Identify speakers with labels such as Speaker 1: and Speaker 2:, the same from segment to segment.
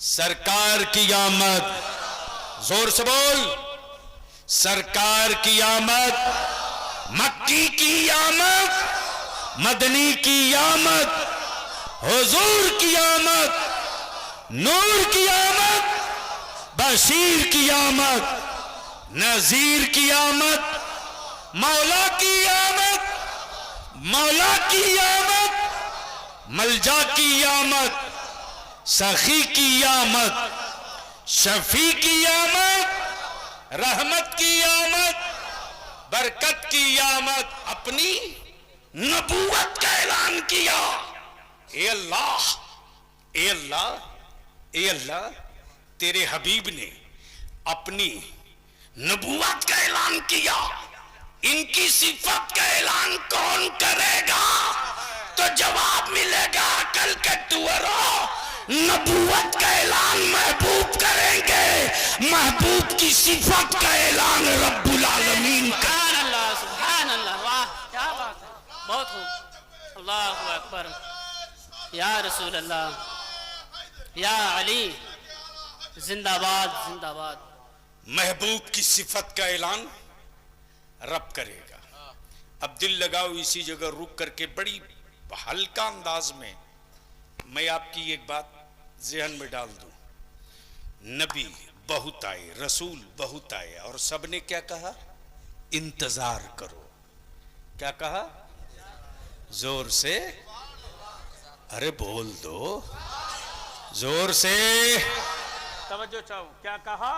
Speaker 1: सरकार की आमद, जोर से बोल। सरकार की आमद, मक्की की आमद, मदनी की आमद, हुजूर की आमद, नूर की आमद, बशीर की आमद, नजीर की आमद, मौला की आमद, मौला की आमद, मलजा की आमद, सखी की आमद, शफी की आमद, रहमत की आमद, बरकत की आमद, अपनी नबूवत का ऐलान किया। ए अल्लाह, ए अल्लाह, ए अल्लाह, तेरे हबीब ने अपनी नबूवत का ऐलान किया, इनकी सिफत का ऐलान कौन करेगा? तो जवाब मिलेगा कल के तुअरों, नबूवत का ऐलान महबूब करेंगे, महबूब की सिफत का ऐलान रब्बुल आलमीन का।
Speaker 2: सुभान अल्लाह, सुभान अल्लाह, वाह क्या बात है, बहुत खूब। अल्लाहु अकबर, या रसूल अल्लाह, या अली, जिंदाबाद जिंदाबाद।
Speaker 1: महबूब की सिफत का ऐलान रब करेगा। अब दिल लगाओ, इसी जगह रुक करके बड़ी हल्का अंदाज में मैं आपकी एक बात ज़हन में डाल दूं। नबी बहुत आए, रसूल बहुत आए, और सबने क्या कहा? इंतजार करो। क्या कहा? जोर से, अरे बोल दो जोर से,
Speaker 2: तवज्जो चाहो, क्या कहा?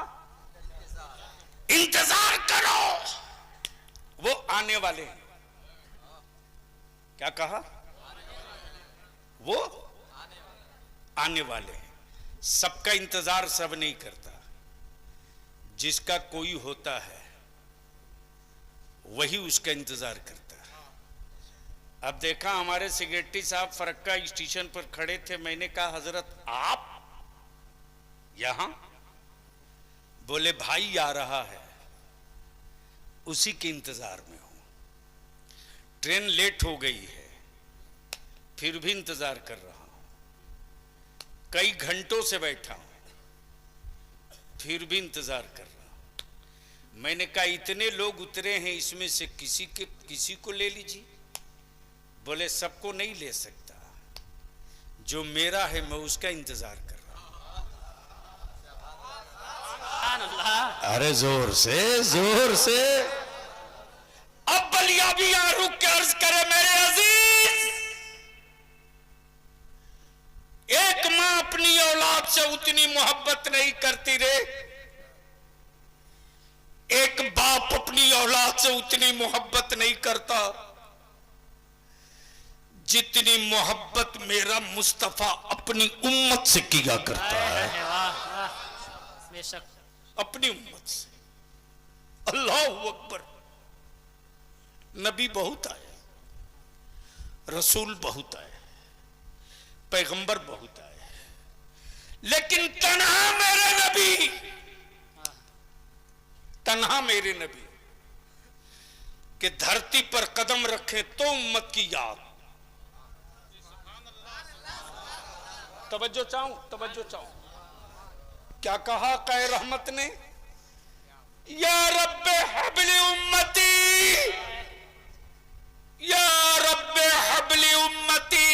Speaker 1: इंतजार करो, वो आने वाले हैं। क्या कहा? वो आने वाले हैं। सबका इंतजार सब नहीं करता, जिसका कोई होता है वही उसका इंतजार करता है। अब देखा, हमारे सेक्रेटरी साहब फरक्का स्टेशन पर खड़े थे, मैंने कहा हजरत आप यहां? बोले भाई आ रहा है, उसी के इंतजार में हूं। ट्रेन लेट हो गई है, फिर भी इंतजार कर रहा हूं। कई घंटों से बैठा हूं, फिर भी इंतजार कर रहा हूं। मैंने कहा इतने लोग उतरे हैं, इसमें से किसी को ले लीजिए। बोले सबको नहीं ले सकता, जो मेरा है मैं उसका इंतजार कर रहा हूं।
Speaker 2: सुभान अल्लाह।
Speaker 1: अरे जोर से, जोर से। अब बलिया भी यहां रुक के अर्ज करे, मेरे अजीज, एक मां अपनी औलाद से उतनी मोहब्बत नहीं करती रे, एक बाप अपनी औलाद से उतनी मोहब्बत नहीं करता जितनी मोहब्बत मेरा मुस्तफा अपनी उम्मत से किया करता है।
Speaker 2: वाह वाह, बेशक
Speaker 1: अपनी उम्मत से। अल्लाहु अकबर। नबी बहुत आए, रसूल बहुत आए, पैगंबर बहुत आए, लेकिन तन्हा मेरे नबी, तन्हा मेरे नबी के धरती पर कदम रखे तो उम्मत की याद। तवज्जो चाहूं, तवज्जो चाहूं। क्या कहा कै रहमत ने? या रब्बे हबली उम्मती, या रब्बे हबली उम्मती,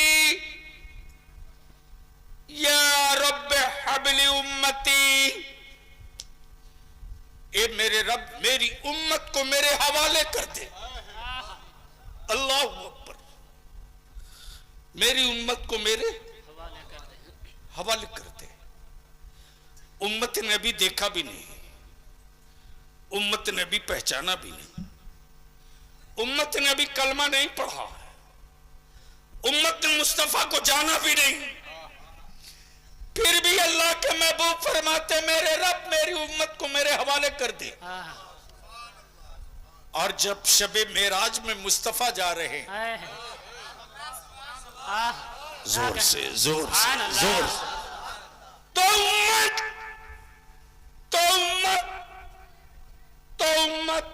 Speaker 1: या रब्बे हबली उम्मती। ए मेरे रब, मेरी उम्मत को मेरे हवाले कर दे। अल्लाहु अकबर। मेरी उम्मत को मेरे हवाले कर दे। उम्मत ने अभी देखा भी नहीं, उम्मत ने भी पहचाना भी नहीं, उम्मत ने अभी कलमा नहीं पढ़ा, उम्मत ने मुस्तफा को जाना भी नहीं, फिर भी अल्लाह के महबूब फरमाते मेरे रब मेरी उम्मत को मेरे हवाले कर दे। और जब शबे मेराज में मुस्तफा जा रहे हैं, जोर से, जोर से, जोर से, तो उम्मत, तो उम्मत, तो उम्मत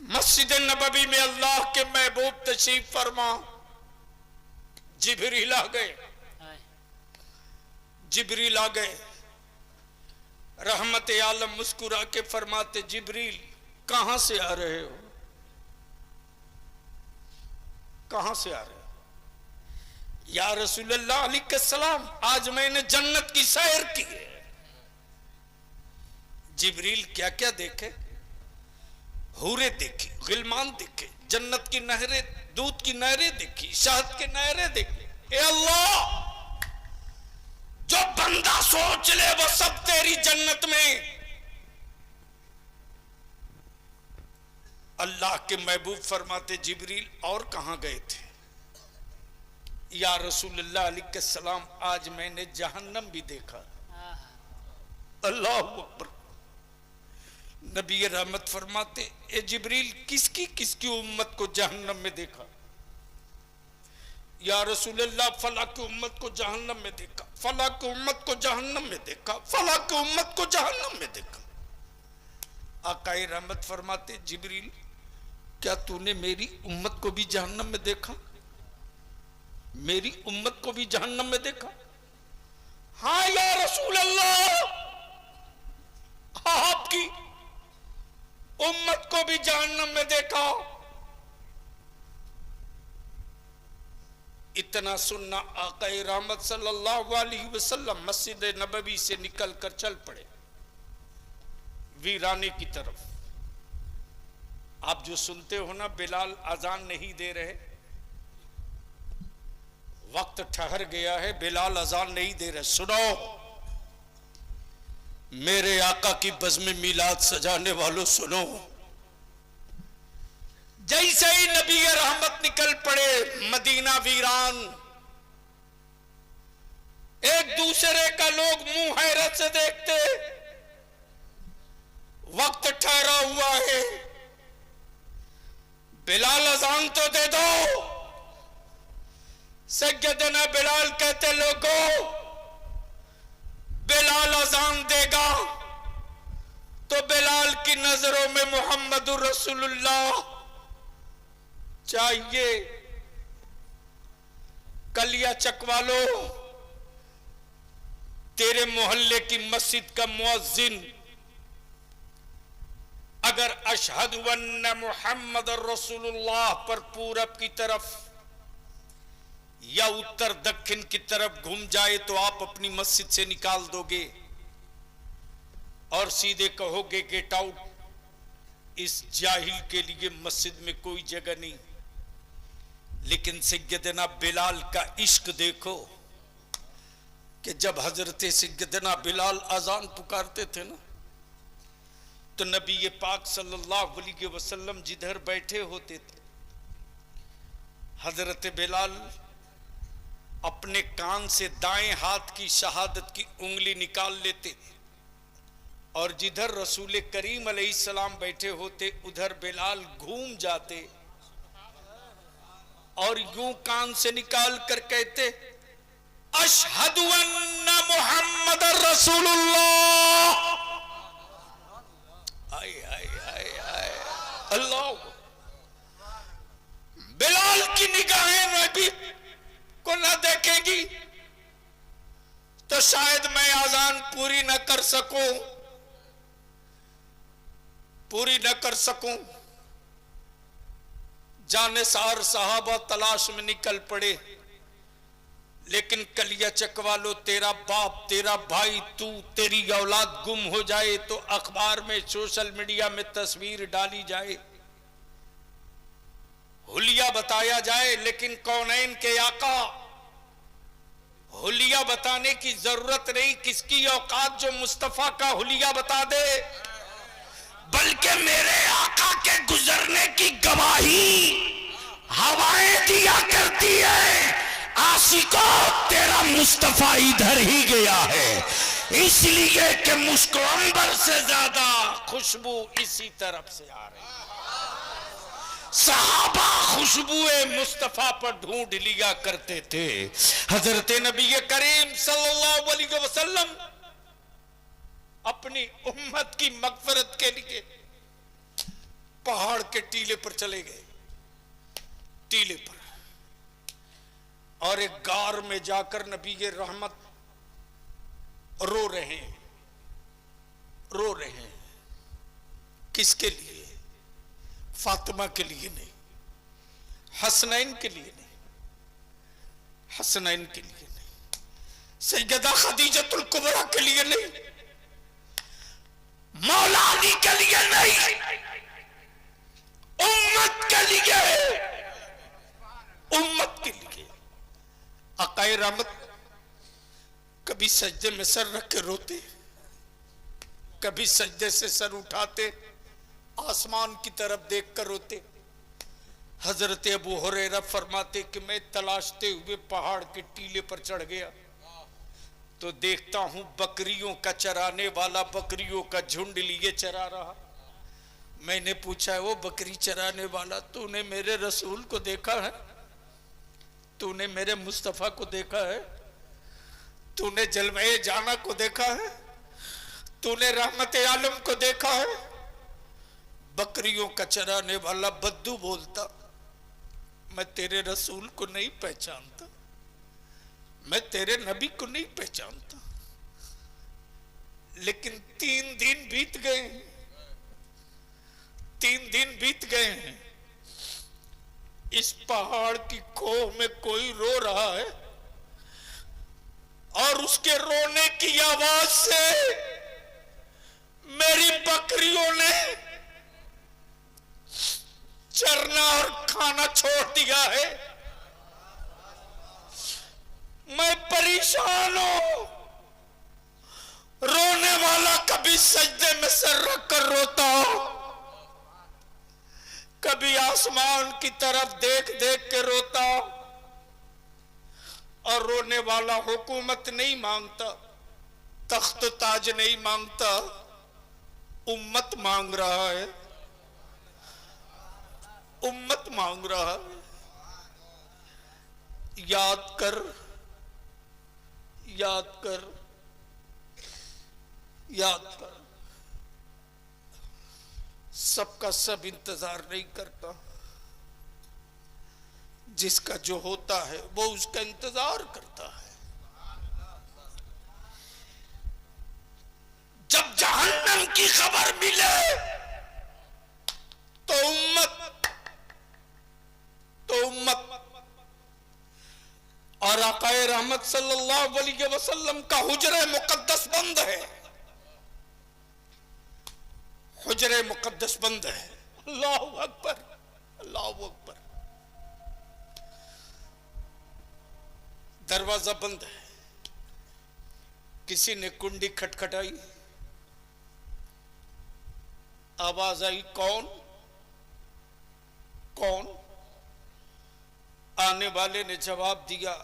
Speaker 1: मस्जिद नबवी में अल्लाह के महबूब तशरीफ फरमा, जिब्रील आ गए। जिब्रील आ गए। रहमत आलम मुस्कुरा के फरमाते, जिब्रील कहां से आ रहे हो, कहां से आ रहे हो? या रसूलल्लाह अलैहिस्सलाम, आज मैंने जन्नत की सैर की है। जिब्रील क्या क्या देखे? हूरे देखी, गिलमान देखे, जन्नत की नहरें, दूध की नहरें देखी, शहद की नहरें देखी। ए अल्लाह, जो बंदा सोच ले वो सब तेरी जन्नत में। अल्लाह के महबूब फरमाते, जिब्रील और कहां गए थे? या रसूलल्लाह अलैहिस्सलाम, आज मैंने जहन्नम भी देखा। अल्लाह अकबर। नबी रहमत फरमाते, ए जिब्रील किसकी किसकी उम्मत को जहन्नम में देखा? या रसूलल्लाह, फला की उम्मत को जहन्नम में देखा, फला की उम्मत को जहन्नम में देखा, फला की उम्मत को जहन्नम में देखा। आकाए रहमत फरमाते, जिब्रील क्या तूने मेरी उम्मत को भी जहन्नम में देखा? मेरी उम्मत को भी जहन्नम में देखा? हाँ या रसूल अल्लाह, आपकी उम्मत को भी जहन्नम में देखा। इतना सुनना आकाए रहमत सल्लल्लाहु अलैहि वसल्लम मस्जिद नबवी से निकलकर चल पड़े वीराने की तरफ। आप जो सुनते हो ना, बिलाल अजान नहीं दे रहे, वक्त ठहर गया है, बिलाल अजान नहीं दे रहे। सुनो मेरे आका की बज़्म मिलाद सजाने वालों, सुनो। जैसे ही नबी रहमत निकल पड़े, मदीना वीरान, एक दूसरे का लोग मुंह हैरत से देखते। वक्त ठहरा हुआ है, बिलाल अजान तो दे दो। सैयदना बिलाल कहते, लोगों बिलाल अजान देगा तो बिलाल की नजरों में मुहम्मदुर रसूलुल्लाह चाहिए। कलिया चकवालो, तेरे मोहल्ले की मस्जिद का मुअज्जिन अगर अशहदु अन्न मुहम्मदुर रसूलुल्लाह पर पूरब की तरफ या उत्तर दक्षिण की तरफ घूम जाए तो आप अपनी मस्जिद से निकाल दोगे और सीधे कहोगे गेट आउट। इस जाहिल के लिए मस्जिद में कोई जगह नहीं। लेकिन सैयदना बिलाल का इश्क देखो कि जब हजरत सैयदना बिलाल अजान पुकारते थे ना, तो नबी पाक सल्लल्लाहु अलैहि वसल्लम जिधर बैठे होते थे, हजरत बिलाल अपने कान से दाएं हाथ की शहादत की उंगली निकाल लेते और जिधर रसूल करीम अलैहिस्सलाम बैठे होते उधर बिलाल घूम जाते और यूं कान से निकाल कर कहते, अशहदु अन्ना मुहम्मदुर रसूलुल्लाह। हाय हाय हाय हाय अल्लाह। बिलाल की निगाहें नबी को न देखेगी तो शायद मैं आजान पूरी न कर सकूं। जानेसार साहबा तलाश में निकल पड़े। लेकिन कलिया चकवालो, तेरा बाप, तेरा भाई, तू, तेरी औलाद गुम हो जाए तो अखबार में, सोशल मीडिया में तस्वीर डाली जाए, हुलिया बताया जाए, लेकिन कौनैन के आका हुलिया बताने की जरूरत नहीं। किसकी औकात जो मुस्तफा का हुलिया बता दे, बल्कि मेरे आका के गुजरने की गवाही हवाएं दिया करती है। आशिको, तेरा मुस्तफा इधर ही गया है, इसलिए कि मुझको अंबर से ज्यादा खुशबू इसी तरफ से आ रही है। सहाबा खुशबुए मुस्तफा पर ढूंढ लिया करते थे। हजरत नबी करीम सल्लल्लाहु अलैहि वसल्लम अपनी उम्मत की मगफरत के लिए पहाड़ के टीले पर चले गए, टीले पर, और एक गार में जाकर नबी रहमत रो रहे हैं, रो रहे हैं। किसके लिए? फातिमा के लिए नहीं, हसनैन के लिए नहीं, हसनैन के लिए नहीं, सैयदा खदीजतुल कुबरा के लिए नहीं, मौला अली के लिए नहीं, उम्मत के लिए, उम्मत के लिए। आकाए रहमत कभी सजदे में सर रख के रोते, कभी सजदे से सर उठाते, आसमान की तरफ देखकर रोते। हजरत अबू हुरैरा फरमाते कि मैं तलाशते हुए पहाड़ के टीले पर चढ़ गया तो देखता हूं बकरियों का चराने वाला बकरियों का झुंड लिए चरा रहा। मैंने पूछा, वो बकरी चराने वाला, तूने मेरे रसूल को देखा है? तूने मेरे मुस्तफा को देखा है? तूने जलवे जाना को देखा है? तूने रहमत आलम को देखा है? बकरियों का चराने वाला बद्दू बोलता, मैं तेरे रसूल को नहीं पहचानता, मैं तेरे नबी को नहीं पहचानता। लेकिन 3 दिन बीत गए, 3 दिन बीत गए हैं, इस पहाड़ की खोह में कोई रो रहा है और उसके रोने की आवाज से मेरी बकरियों ने चरना और खाना छोड़ दिया है। मैं परेशान हूं। रोने वाला कभी सजदे में सर रखकर रोता, कभी आसमान की तरफ देख देख के रोता। और रोने वाला हुकूमत नहीं मांगता, तख्त ताज नहीं मांगता, उम्मत मांग रहा है, उम्मत मांग रहा है। याद कर, याद कर, याद कर। सबका सब इंतजार नहीं करता, जिसका जो होता है वो उसका इंतजार करता है। जब जहन्नम की खबर मिले तो उम्मत और आकाए रहमत सल्लल्लाहु अलैहि वसल्लम का हुजरे मुकद्दस बंद है, हुजरे मुकद्दस बंद है। अल्लाहु अकबर, अल्लाहु अकबर। दरवाजा बंद है। किसी ने कुंडी खटखटाई, आवाज आई, कौन? कौन? आने वाले ने जवाब दिया,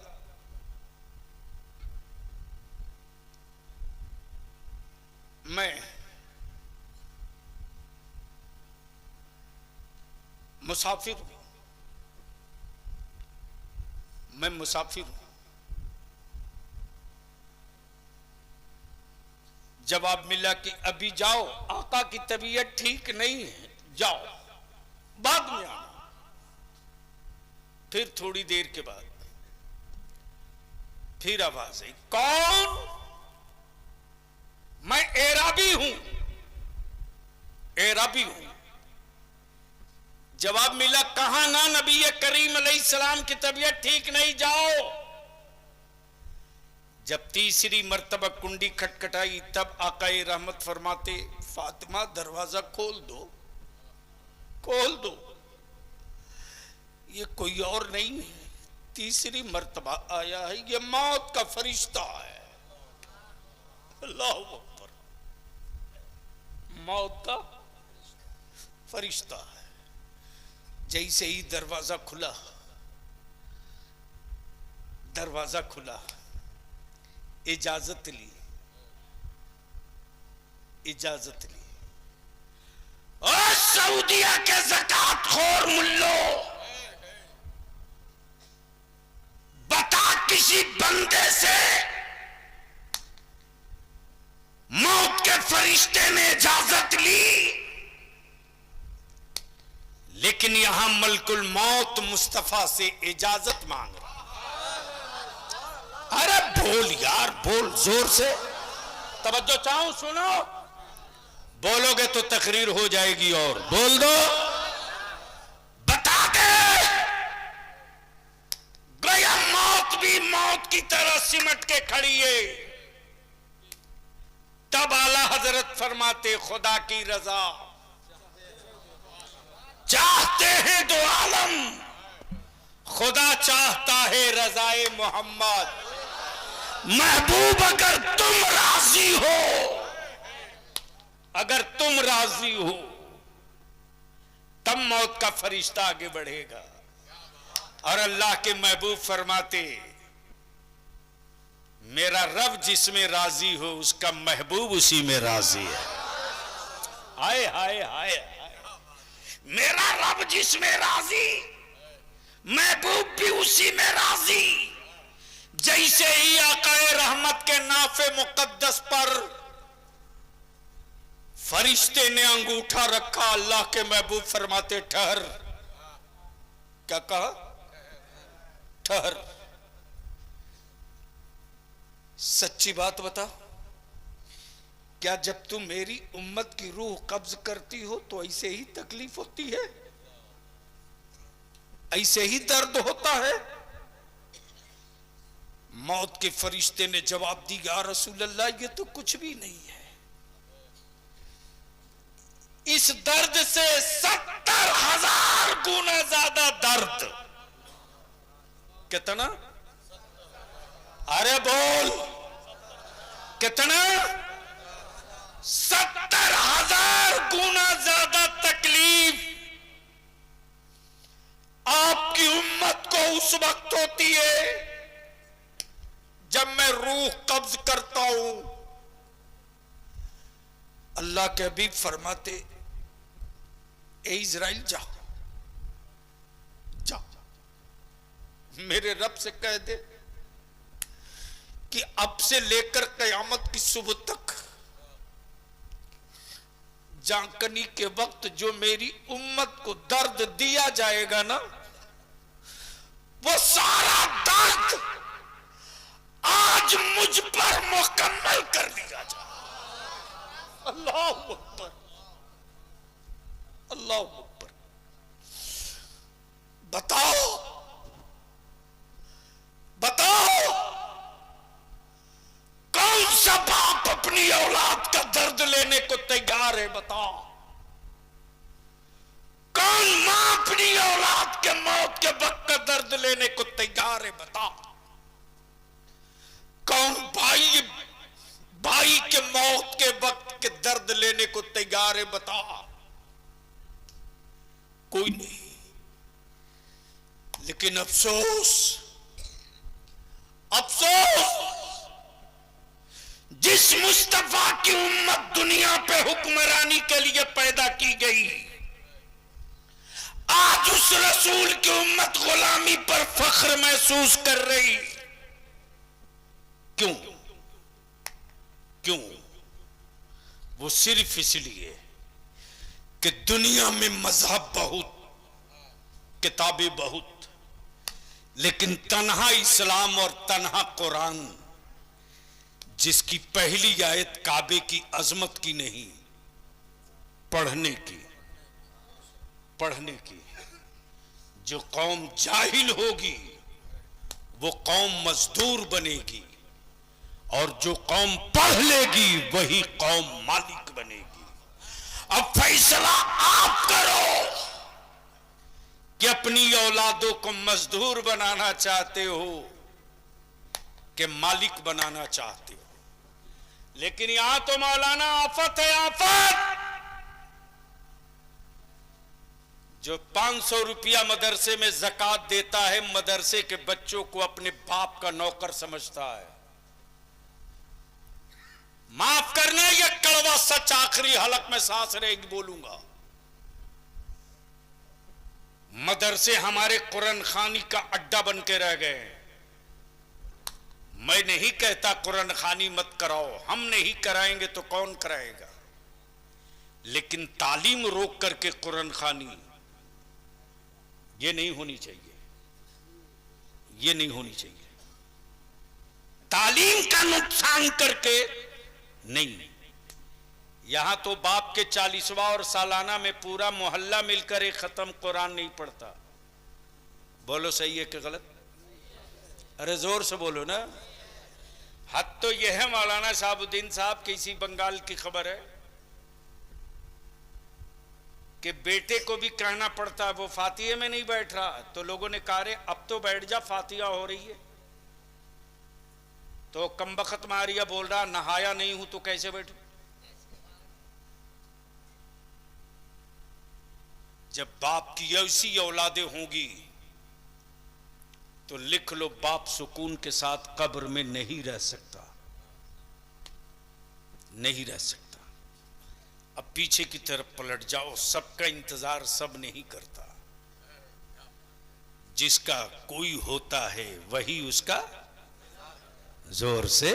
Speaker 1: मैं मुसाफिर हूं, मैं मुसाफिर हूं। जवाब मिला कि अभी जाओ, आका की तबीयत ठीक नहीं है, जाओ, बाद में आना। फिर थोड़ी देर के बाद फिर आवाज आई, कौन? मैं एराबी हूं, एराबी हूं। जवाब मिला, कहा ना नबी करीम अलैहिस्सलाम की तबीयत ठीक नहीं, जाओ। जब तीसरी मर्तबा कुंडी खटखटाई तब आकाए रहमत फरमाते, फातिमा दरवाजा खोल दो, खोल दो। ये कोई और नहीं है, तीसरी मर्तबा आया है, ये मौत का फरिश्ता है। अल्लाहु अकबर, मौत का फरिश्ता है। जैसे ही दरवाजा खुला, दरवाजा खुला, इजाजत ली, इजाजत ली। और सऊदिया के ज़कात खोर मुल्लो, बता किसी बंदे से मौत के फरिश्ते ने इजाजत ली, लेकिन यहां मलकुल मौत मुस्तफा से इजाजत मांग रहा। अरे बोल यार, बोल जोर से। तवज्जो चाहूं, सुनो, बोलोगे तो तकरीर हो जाएगी। और बोल दो, बता दे गया मौत भी मौत की तरह सिमट के खड़ी है। तब आला हजरत फरमाते खुदा की रजा चाहते हैं दो आलम, खुदा चाहता है रजाए मोहम्मद। महबूब अगर तुम राजी हो, अगर तुम राजी हो, तब मौत का फरिश्ता आगे बढ़ेगा। और अल्लाह के महबूब फरमाते मेरा रब जिसमें राजी हो उसका महबूब उसी में राजी है। हाय हाय हाय हाय, मेरा रब जिसमें राजी महबूब भी उसी में राजी। जैसे ही आकाए रहमत के नाफे मुकद्दस पर फरिश्ते ने अंगूठा रखा, अल्लाह के महबूब फरमाते ठहर। क्या कहा? ठहर। सच्ची बात बता, क्या जब तू मेरी उम्मत की रूह कब्ज करती हो तो ऐसे ही तकलीफ होती है, ऐसे ही दर्द होता है? मौत के फरिश्ते ने जवाब दिया, या रसूल अल्लाह ये तो कुछ भी नहीं है, इस दर्द से 70,000 गुना ज्यादा दर्द। कितना? अरे बोल कितना? 70,000 गुना ज्यादा तकलीफ आपकी उम्मत को उस वक्त होती है जब मैं रूह कब्ज करता हूं। अल्लाह के हबीब फरमाते ए इज़राइल जा, जा मेरे रब से कह दे कि अब से लेकर कयामत की सुबह तक जांकनी के वक्त जो मेरी उम्मत को दर्द दिया जाएगा ना, वो सारा दर्द आज मुझ पर मुकम्मल कर दिया जाए। अल्लाह अकबर, अल्लाह अकबर। बताओ बताओ, कौन सा बाप अपनी औलाद का दर्द लेने को तैयार है? बताओ, कौन मां अपनी औलाद के मौत के वक्त का दर्द लेने को तैयार है? बताओ, कौन भाई भाई के मौत के वक्त के दर्द लेने को तैयार है? बताओ, कोई नहीं। लेकिन अफसोस, अफसोस, जिस मुस्तफा की उम्मत दुनिया पे हुक्मरानी के लिए पैदा की गई, आज उस रसूल की उम्मत गुलामी पर फख्र महसूस कर रही। क्यों? क्यों? वो सिर्फ इसलिए कि दुनिया में मजहब बहुत, किताबें बहुत, लेकिन तन्हा इस्लाम और तन्हा कुरान, जिसकी पहली आयत काबे की अजमत की नहीं, पढ़ने की, पढ़ने की। जो कौम जाहिल होगी वो कौम मजदूर बनेगी, और जो कौम पढ़ लेगी वही कौम मालिक बनेगी। अब फैसला आप करो कि अपनी औलादों को मजदूर बनाना चाहते हो कि मालिक बनाना चाहते हो। लेकिन यहां तो मौलाना आफत है, आफत। जो 500 रुपया मदरसे में ज़कात देता है, मदरसे के बच्चों को अपने बाप का नौकर समझता है। माफ करना, यह कड़वा सच आखिरी हलक में सांस रहेगी बोलूंगा। मदरसे हमारे कुरान खानी का अड्डा बन के रह गए। मैं नहीं कहता कुरान खानी मत कराओ, हम नहीं कराएंगे तो कौन कराएगा, लेकिन तालीम रोक करके कुरान खानी ये नहीं होनी चाहिए, ये नहीं होनी चाहिए। तालीम का नुकसान करके नहीं, यहां तो बाप के 40वां और सालाना में पूरा मोहल्ला मिलकर एक खत्म कुरान नहीं पढ़ता। बोलो सही है कि गलत? अरे जोर से बोलो ना। हद तो यह है मौलाना शहाबुद्दीन साहब, किसी बंगाल की खबर है कि बेटे को भी कहना पड़ता है वो फातिहे में नहीं बैठ रहा, तो लोगों ने कहा रे अब तो बैठ जा, फातिहा हो रही है। तो कमबख्त मारिया बोल रहा नहाया नहीं हूं तो कैसे बैठू। जब बाप की ऐसी औलादें होंगी तो लिख लो, बाप सुकून के साथ कब्र में नहीं रह सकता, नहीं रह सकता। अब पीछे की तरफ पलट जाओ, सबका इंतजार सब नहीं करता, जिसका कोई होता है वही उसका जोर से,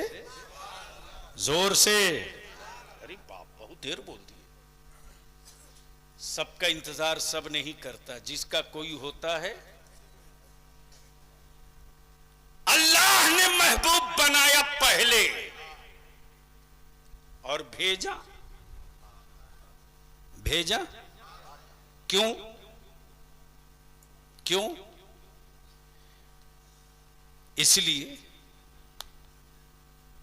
Speaker 1: जोर से। अरे बाप बहुत देर बोल दिए। सबका इंतजार सब नहीं करता, जिसका कोई होता है। अल्लाह ने महबूब बनाया पहले और भेजा, भेजा क्यों? क्यों? इसलिए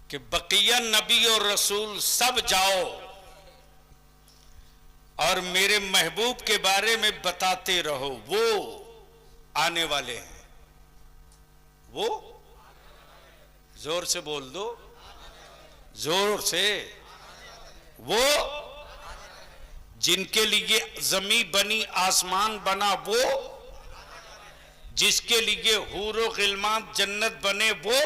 Speaker 1: कि बकिया नबी और रसूल सब जाओ और मेरे महबूब के बारे में बताते रहो, वो आने वाले हैं। वो जोर से बोल दो, जोर से। वो जिनके लिए जमीन बनी आसमान बना, वो जिसके लिए हूरो गिलमान जन्नत बने, वो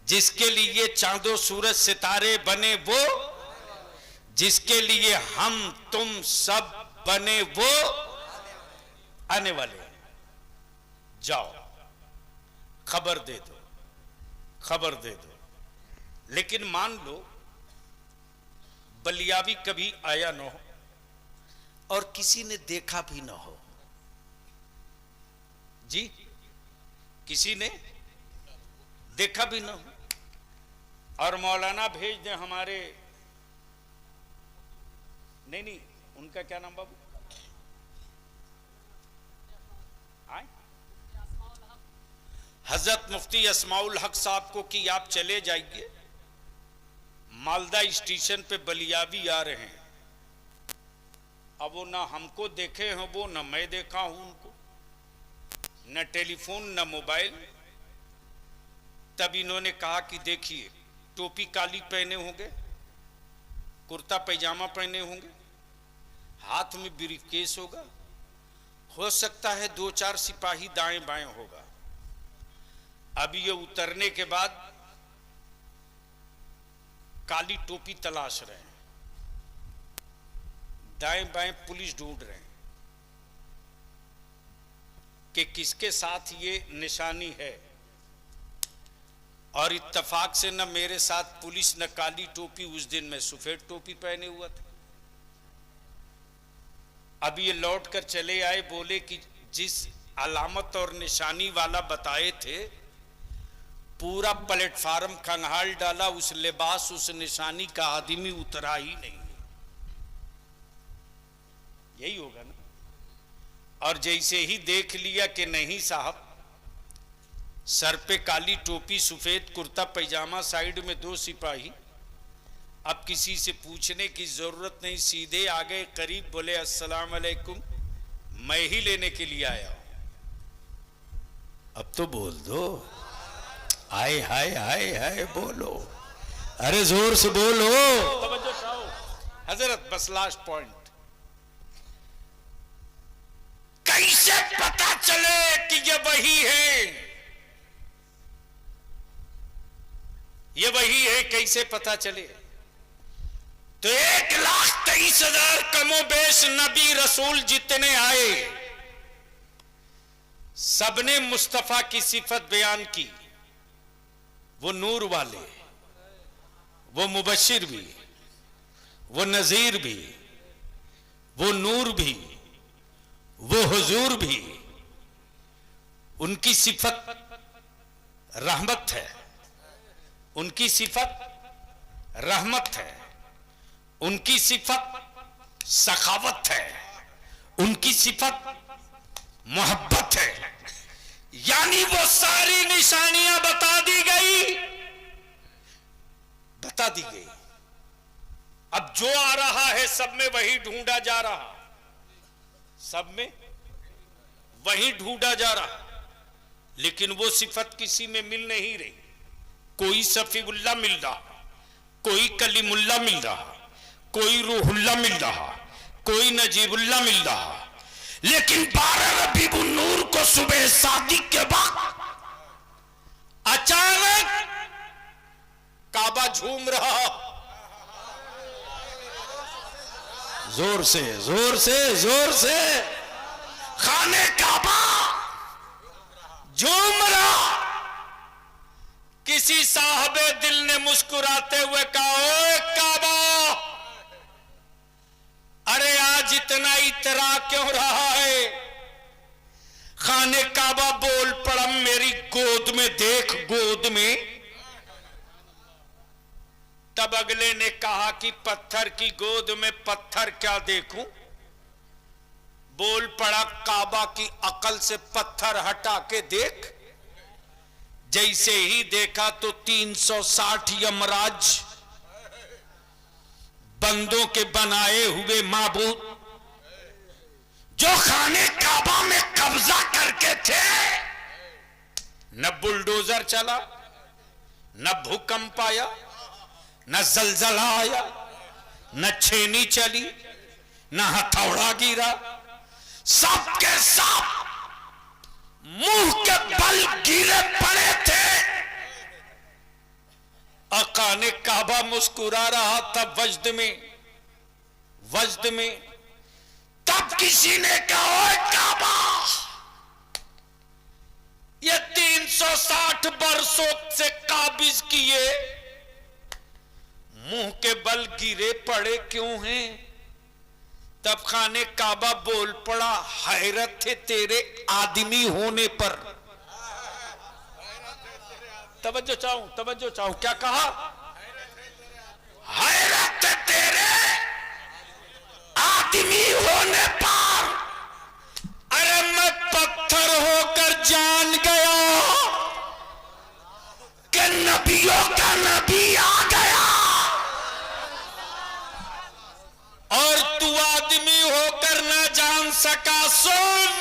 Speaker 1: जिसके लिए चांदो सूरज सितारे बने, वो जिसके लिए हम तुम सब बने, वो आने वाले हैं। जाओ खबर दे दो, खबर दे दो। लेकिन मान लो बलियावी कभी आया ना हो और किसी ने देखा भी ना हो, जी किसी ने देखा भी ना हो, और मौलाना भेज दें हमारे, नहीं नहीं उनका क्या नाम बाबू, आए हजरत मुफ्ती अस्माउल हक साहब को कि आप चले जाइए, मालदा स्टेशन पे बलियावी आ रहे हैं। अब वो ना हमको देखे हैं वो, ना मैं देखा हूं उनको, न टेलीफोन न मोबाइल। तब इन्होंने कहा कि देखिए टोपी काली पहने होंगे, कुर्ता पैजामा पहने होंगे, हाथ में ब्रीफकेस होगा, हो सकता है 2-4 सिपाही दाएं बाएं होगा। अब ये उतरने के बाद काली टोपी तलाश रहे हैं, दाएं बाएं पुलिस ढूंढ रहे हैं कि किसके साथ ये निशानी है। और इत्तेफाक से न मेरे साथ पुलिस न काली टोपी, उस दिन मैं सफेद टोपी पहने हुआ था। अब ये लौट कर चले आए, बोले कि जिस अलामत और निशानी वाला बताए थे पूरा प्लेटफार्म खंगाल डाला, उस लिबास उस निशानी का आदमी उतरा ही नहीं। यही होगा ना। और जैसे ही देख लिया कि नहीं साहब, सर पे काली टोपी, सफेद कुर्ता पैजामा, साइड में 2 सिपाही, अब किसी से पूछने की जरूरत नहीं, सीधे आ गए करीब, बोले अस्सलाम वालेकुम, मैं ही लेने के लिए आया हूं। अब तो बोल दो, हाय हाय हाय हाय बोलो, अरे जोर से बोलो। हजरत बस लास्ट पॉइंट, कैसे पता चले कि ये वही है, ये वही है, कैसे पता चले? तो 1,23,000 कमोबेश नबी रसूल जितने आए, सबने मुस्तफा की सिफत बयान की। वो नूर वाले, वो मुबशिर भी, वो नजीर भी, वो नूर भी, वो हुजूर भी। उनकी सिफत रहमत है, उनकी सिफत रहमत है, उनकी सिफत सखावत है, उनकी सिफत मोहब्बत है। यानी वो सारी निशानियां बता दी गई। अब जो आ रहा है सब में वही ढूंढा जा रहा, सब में वही ढूंढा जा रहा, लेकिन वो सिफत किसी में मिल नहीं रही। कोई सफीउल्लाह मिल रहा, कोई कलीमुल्लाह मिल रहा, कोई रूहुल्लाह मिल रहा, कोई नजीबुल्लाह मिल रहा, लेकिन 12 रबीउन नूर को सुबह शादी के बाद अचानक काबा झूम रहा। जोर से जोर से जोर से खाने काबा झूम रहा। किसी साहबे दिल ने मुस्कुराते हुए कहा, ओए काबा, अरे आज इतना इतरा क्यों रहा है? खाने काबा बोल पड़ा, मेरी गोद में देख, गोद में। तब अगले ने कहा कि पत्थर की गोद में पत्थर क्या देखूं? बोल पड़ा, काबा की अकल से पत्थर हटा के देख। जैसे ही देखा तो 360 यमराज बंदों के बनाए हुए माबूद जो खाने काबा में कब्जा करके थे, न बुलडोजर चला, न भूकंप आया, न जलजला आया, न छेनी चली, न हथौड़ा गिरा, सबके सब मुंह के बल गिरे पड़े थे। आका ने काबा मुस्कुरा रहा था वज्द में। तब किसी ने कहा, ओए काबा, ये 360 बरसों से काबिज किए मुंह के बल गिरे पड़े क्यों हैं? तब खाने काबा बोल पड़ा, हैरत है तेरे आदमी होने पर। तवज्जो चाहूं, क्या कहा? हैरत है तेरे आदमी होने पर। अरे मैं पत्थर होकर जान गया कि नबियों का नबी आ गया, और तू आदमी होकर ना जान सका। सुन,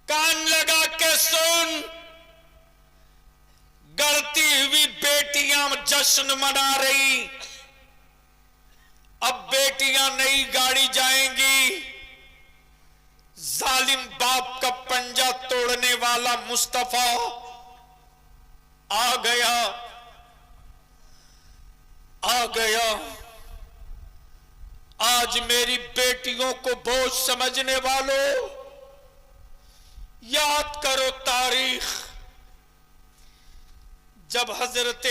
Speaker 1: कान लगा के सुन। गढ़ती हुई बेटियां जश्न मना रही। अब बेटियां नई गाड़ी जाएंगी। जालिम बाप का पंजा तोड़ने वाला मुस्तफा आ गया। आज मेरी बेटियों को बोझ समझने वालों, याद करो तारीख, जब हजरत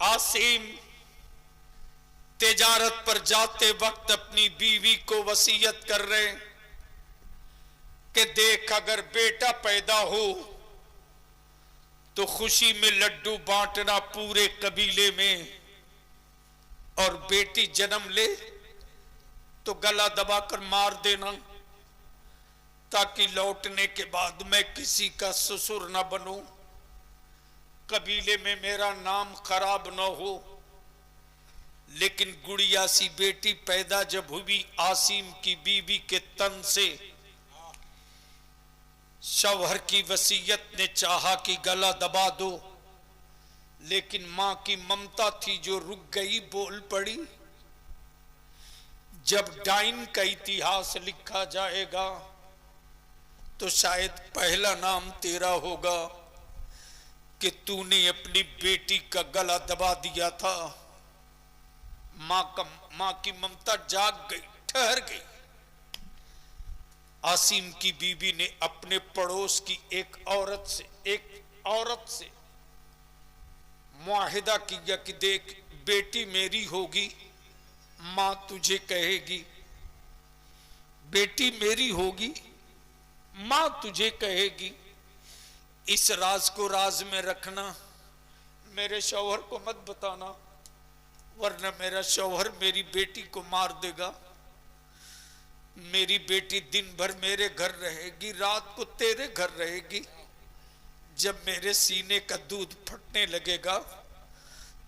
Speaker 1: आसिम तिजारत पर जाते वक्त अपनी बीवी को वसीयत कर रहे कि देख, अगर बेटा पैदा हो तो खुशी में लड्डू बांटना पूरे कबीले में, और बेटी जन्म ले तो गला दबाकर मार देना, ताकि लौटने के बाद मैं किसी का ससुर न बनूं, कबीले में मेरा नाम खराब न हो। लेकिन गुड़िया सी बेटी पैदा जब हुई आसिम की बीवी के तन से, शौहर की वसीयत ने चाहा कि गला दबा दो, लेकिन मां की ममता थी जो रुक गई, बोल पड़ी, जब डाइन का इतिहास लिखा जाएगा तो शायद पहला नाम तेरा होगा कि तूने अपनी बेटी का गला दबा दिया था। मां की ममता जाग गई, ठहर गई। आसिम की बीबी ने अपने पड़ोस की एक औरत से मुआहिदा किया कि देख, बेटी मेरी होगी, मां तुझे कहेगी, बेटी मेरी होगी, मां तुझे कहेगी,
Speaker 3: इस राज को राज में रखना, मेरे शौहर को मत बताना, वरना मेरा शौहर मेरी बेटी को मार देगा। मेरी बेटी दिन भर मेरे घर रहेगी, रात को तेरे घर रहेगी। जब मेरे सीने का दूध फटने लगेगा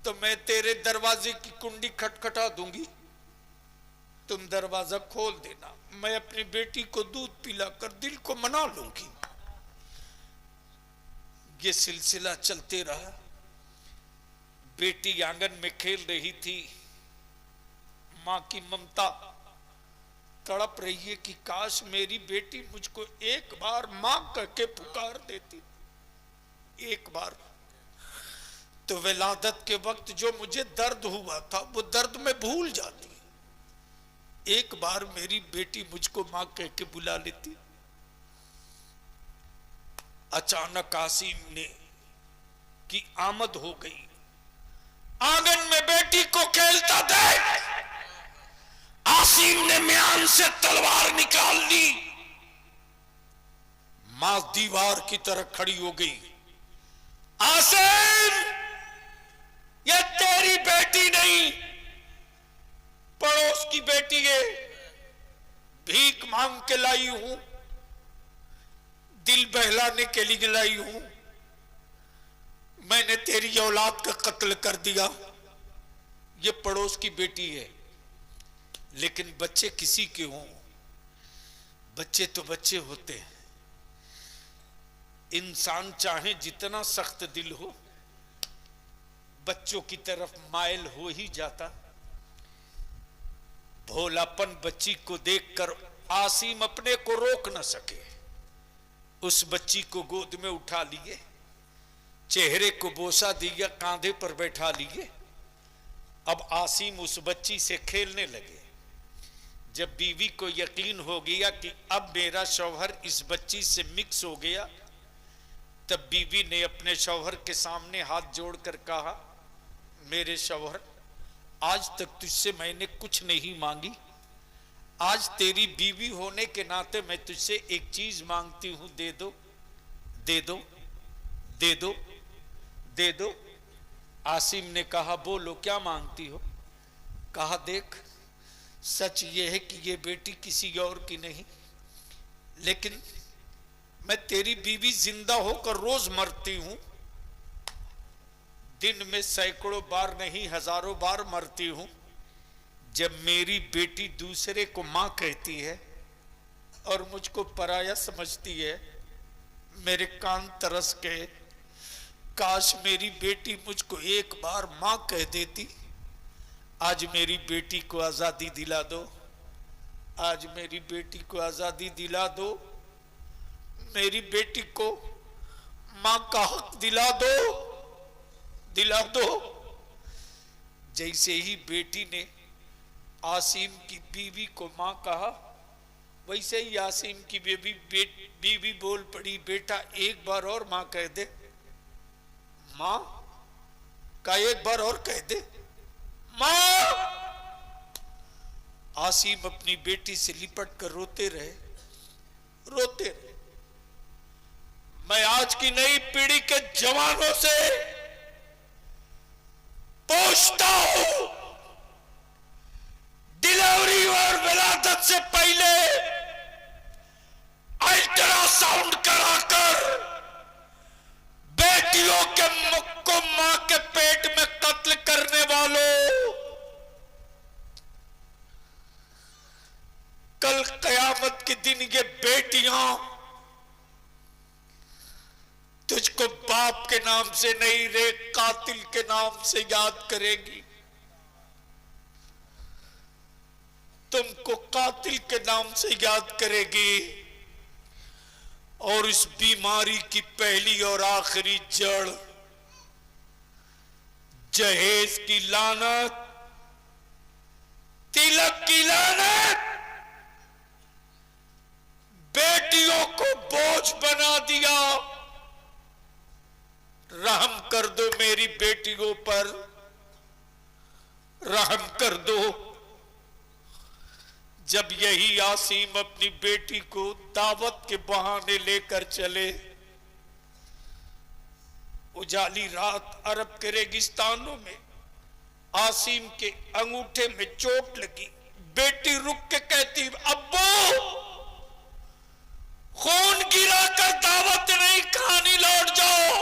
Speaker 3: तो मैं तेरे दरवाजे की कुंडी खटखटा दूंगी, तुम दरवाजा खोल देना, मैं अपनी बेटी को दूध पिलाकर दिल को मना लूंगी। ये सिलसिला चलते रहा। बेटी आंगन में खेल रही थी, मां की ममता तड़प रही है कि काश मेरी बेटी मुझको एक बार मां कह के पुकार देती, एक बार। तो विलादत के वक्त जो मुझे दर्द हुआ था वो दर्द में भूल जाती, एक बार मेरी बेटी मुझको मां कह के बुला लेती। अचानक आसिम ने की आमद हो गई। आंगन में बेटी को खेलता देख आसिम ने म्यान से तलवार निकाल ली। मां दीवार की तरह खड़ी हो गई। आसिम, ये तेरी बेटी नहीं, पड़ोस की बेटी है, भीख मांग के लाई हूं, दिल बहलाने के लिए लाई हूं। मैंने तेरी औलाद का कत्ल कर दिया। ये पड़ोस की बेटी है, लेकिन बच्चे किसी के हों, बच्चे तो बच्चे होते हैं। इंसान चाहे जितना सख्त दिल हो, बच्चों की तरफ माइल हो ही जाता। भोलापन बच्ची को देखकर आसिम अपने को रोक न सके, उस बच्ची को गोद में उठा लिए, चेहरे को बोसा दिया, कांधे पर बैठा लिए। अब आसिम उस बच्ची से खेलने लगे। जब बीवी को यकीन हो गया कि अब मेरा शौहर इस बच्ची से मिक्स हो गया, तब बीवी ने अपने शौहर के सामने हाथ जोड़कर कहा, मेरे शौहर, आज तक तुझसे मैंने कुछ नहीं मांगी, आज तेरी बीवी होने के नाते मैं तुझसे एक चीज मांगती हूं, दे दो, दे दो, दे दो, दे दो। आसिम ने कहा, बोलो क्या मांगती हो? कहा, देख, सच ये है कि ये बेटी किसी और की नहीं, लेकिन मैं तेरी बीवी जिंदा होकर रोज मरती हूं, दिन में सैकड़ों बार नहीं हजारों बार मरती हूं। जब मेरी बेटी दूसरे को मां कहती है और मुझको पराया समझती है, मेरे कान तरस के, काश मेरी बेटी मुझको एक बार मां कह देती। आज मेरी बेटी को आजादी दिला दो, आज मेरी बेटी को आजादी दिला दो, मेरी बेटी को मां का हक दिला दो, दिला दो। जैसे ही बेटी ने आसिम की बीवी को मां कहा, वैसे ही आसिम की बीवी बोल पड़ी, बेटा एक बार और मां कह दे, मां का एक बार और कह दे, मां। आसिम अपनी बेटी से लिपट कर रोते रहे, रोते रहे। मैं आज की नई पीढ़ी के जवानों से पूछता हूं, डिलीवरी और विलादत से पहले अल्ट्रासाउंड कराकर बेटियों के मुख को मां के पेट में कत्ल करने वालों, कल कयामत के दिन ये बेटियां तुझको बाप के नाम से नहीं रे, कातिल के नाम से याद करेगी। तुमको कातिल के नाम से याद करेगी। और इस बीमारी की पहली और आखिरी जड़ जहेज की लानत, तिलक की लानत, बेटियों को बोझ बना दिया। रहम कर दो मेरी बेटियों पर, रहम कर दो। जब यही आसिम अपनी बेटी को दावत के बहाने लेकर चले, उजाली रात अरब के रेगिस्तानों में आसिम के अंगूठे में चोट लगी। बेटी रुक के कहती, अब्बू खून गिरा कर दावत नहीं खानी, लौट जाओ।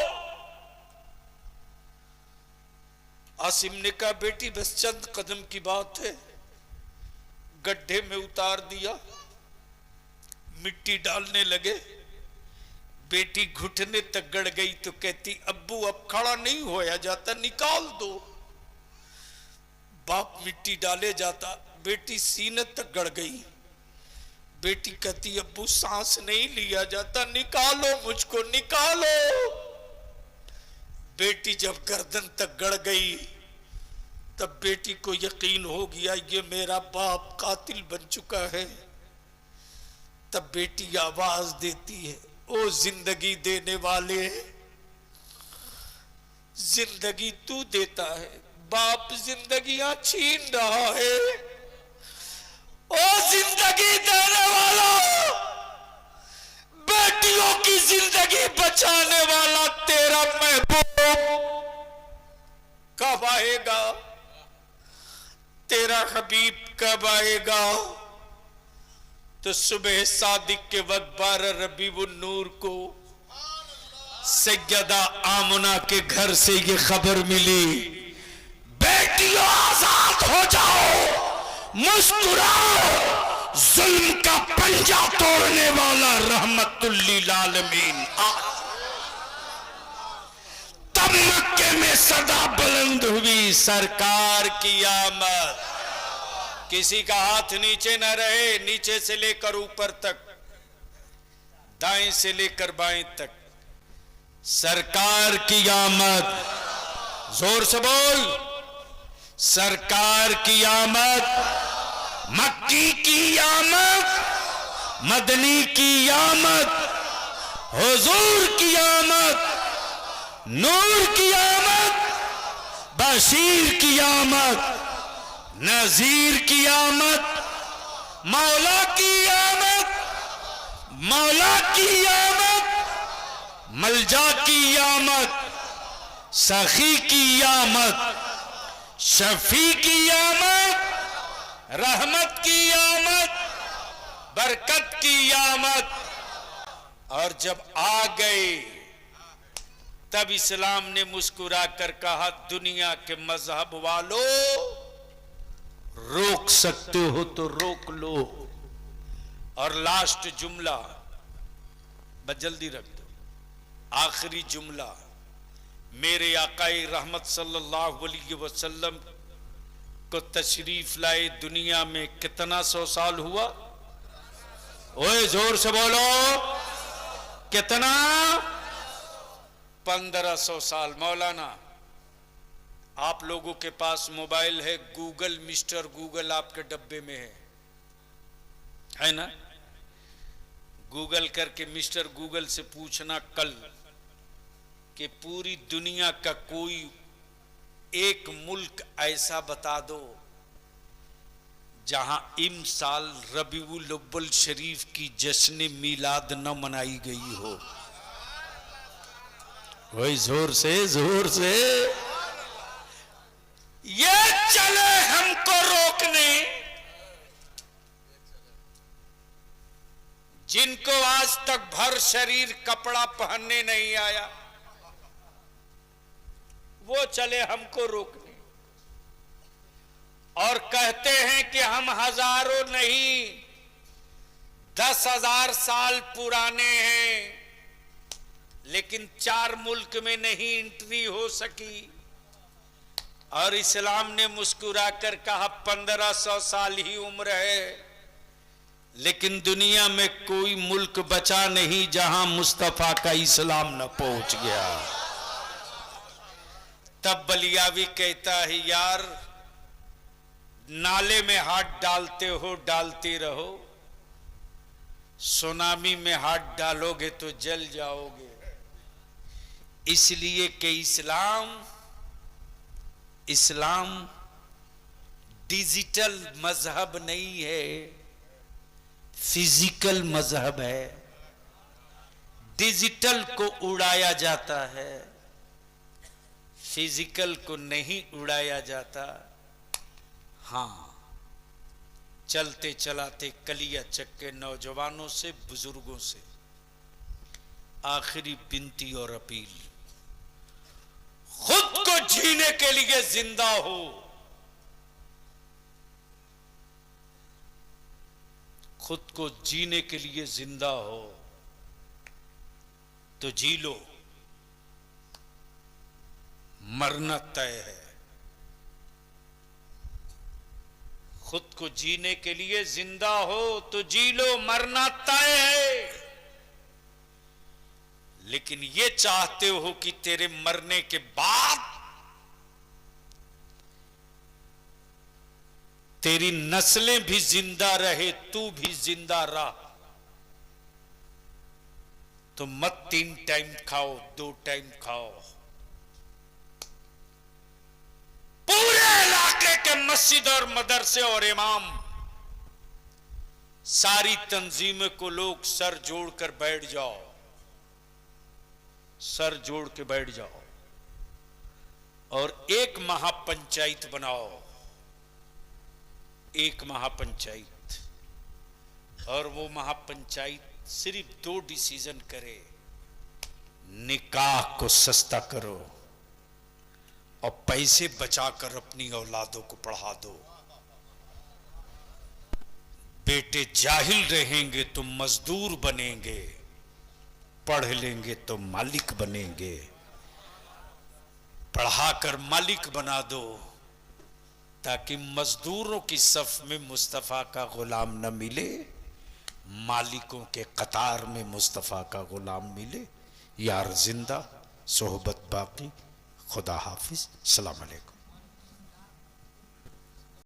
Speaker 3: आसिम ने कहा, बेटी बस चंद कदम की बात है। गड्ढे में उतार दिया, मिट्टी डालने लगे। बेटी घुटने तक गड़ गई तो कहती, अब्बू अब खड़ा नहीं होया जाता, निकाल दो। बाप मिट्टी डाले जाता, बेटी सीने तक गड़ गई। बेटी कहती, अब्बू सांस नहीं लिया जाता, निकालो मुझको, निकालो। बेटी जब गर्दन तक गड़ गई तब बेटी को यकीन हो गया ये मेरा बाप कातिल बन चुका है। तब बेटी आवाज देती है, ओ जिंदगी देने वाले, जिंदगी तू देता है, बाप जिंदगियां छीन रहा है। ओ जिंदगी देने वाला, बेटियों की जिंदगी बचाने वाला तेरा महबूब कब आएगा, तेरा हबीब कब आएगा। तो सुबह सादिक के वक्त 12 रबीउन नूर को सैयदा आमना के घर से ये खबर मिली, बेटियों आजाद हो जाओ, मुस्कुराओ, जुल्म का पंजा तोड़ने वाला रहमतुल लिल आलमीन। तब मक्के में सदा बुलंद हुई सरकार की आमद। किसी का हाथ नीचे न रहे, नीचे से लेकर ऊपर तक, दाएं से लेकर बाएं तक, सरकार की आमद। जोर से बोल, सरकार की आमद, मक्की की आमद, मदनी की आमद, हुजूर की आमद, नूर की आमद, बशीर की आमद, नजीर की आमद, मौला की आमद, मौला की आमद, मलजा की आमद, सखी की आमद, शफी की आमद, रहमत की आमद, बरकत की आमद। और जब आ गए तब इस्लाम ने मुस्कुरा कर कहा, दुनिया के मजहब वालों, रोक सकते हो तो रोक लो। और लास्ट जुमला, बस जल्दी रख दो, आखिरी जुमला, मेरे आकाए रहमत सल्लल्लाहु अलैहि वसल्लम को तशरीफ लाए दुनिया में कितना 100 साल हुआ? ओए जोर से बोलो, कितना? 1500 साल। मौलाना, आप लोगों के पास मोबाइल है, गूगल, मिस्टर गूगल आपके डब्बे में है ना? गूगल करके मिस्टर गूगल से पूछना कल कि पूरी दुनिया का कोई एक मुल्क ऐसा बता दो जहां इमसाल रबीउल अव्वल शरीफ की जश्न मिलाद न मनाई गई हो। वही जोर से, जोर से। ये चले हमको रोकने, जिनको आज तक भर शरीर कपड़ा पहनने नहीं आया, वो चले हमको रोकने और कहते हैं कि हम हजारों नहीं 10,000 साल पुराने हैं, लेकिन 4 मुल्क में नहीं एंट्री हो सकी। और इस्लाम ने मुस्कुरा कर कहा 1500 साल ही उम्र है, लेकिन दुनिया में कोई मुल्क बचा नहीं जहां मुस्तफा का इस्लाम न पहुंच गया। तब बलियावी कहता है, यार नाले में हाथ डालते हो डालते रहो, सुनामी में हाथ डालोगे तो जल जाओगे। इसलिए कि इस्लाम डिजिटल मजहब नहीं है, फिजिकल मजहब है। डिजिटल को उड़ाया जाता है, फिजिकल को नहीं उड़ाया जाता। हाँ, चलते चलाते कलिया चक्के नौजवानों से, बुजुर्गों से आखिरी विनती और अपील, खुद को जीने के लिए जिंदा हो। खुद को जीने के लिए जिंदा हो तो जी लो, मरना तय है। खुद को जीने के लिए जिंदा हो तो जी लो, मरना तय है। लेकिन ये चाहते हो कि तेरे मरने के बाद तेरी नस्लें भी जिंदा रहे, तू भी जिंदा रह, तो मत 3 टाइम खाओ, 2 टाइम खाओ। पूरे इलाके के मस्जिद और मदरसे और इमाम, सारी तंजीम को लोग सर जोड़कर बैठ जाओ, सर जोड़ के बैठ जाओ और एक महापंचायत बनाओ, एक महापंचायत। और वो महापंचायत सिर्फ 2 डिसीजन करे, निकाह को सस्ता करो और पैसे बचाकर अपनी औलादों को पढ़ा दो। बेटे जाहिल रहेंगे तो मजदूर बनेंगे, पढ़ लेंगे तो मालिक बनेंगे। पढ़ाकर मालिक बना दो ताकि मजदूरों की सफ में मुस्तफा का गुलाम न मिले, मालिकों के कतार में मुस्तफा का गुलाम मिले। यार जिंदा, सोहबत बाकी। खुदा हाफिज। सलाम अलैकुम।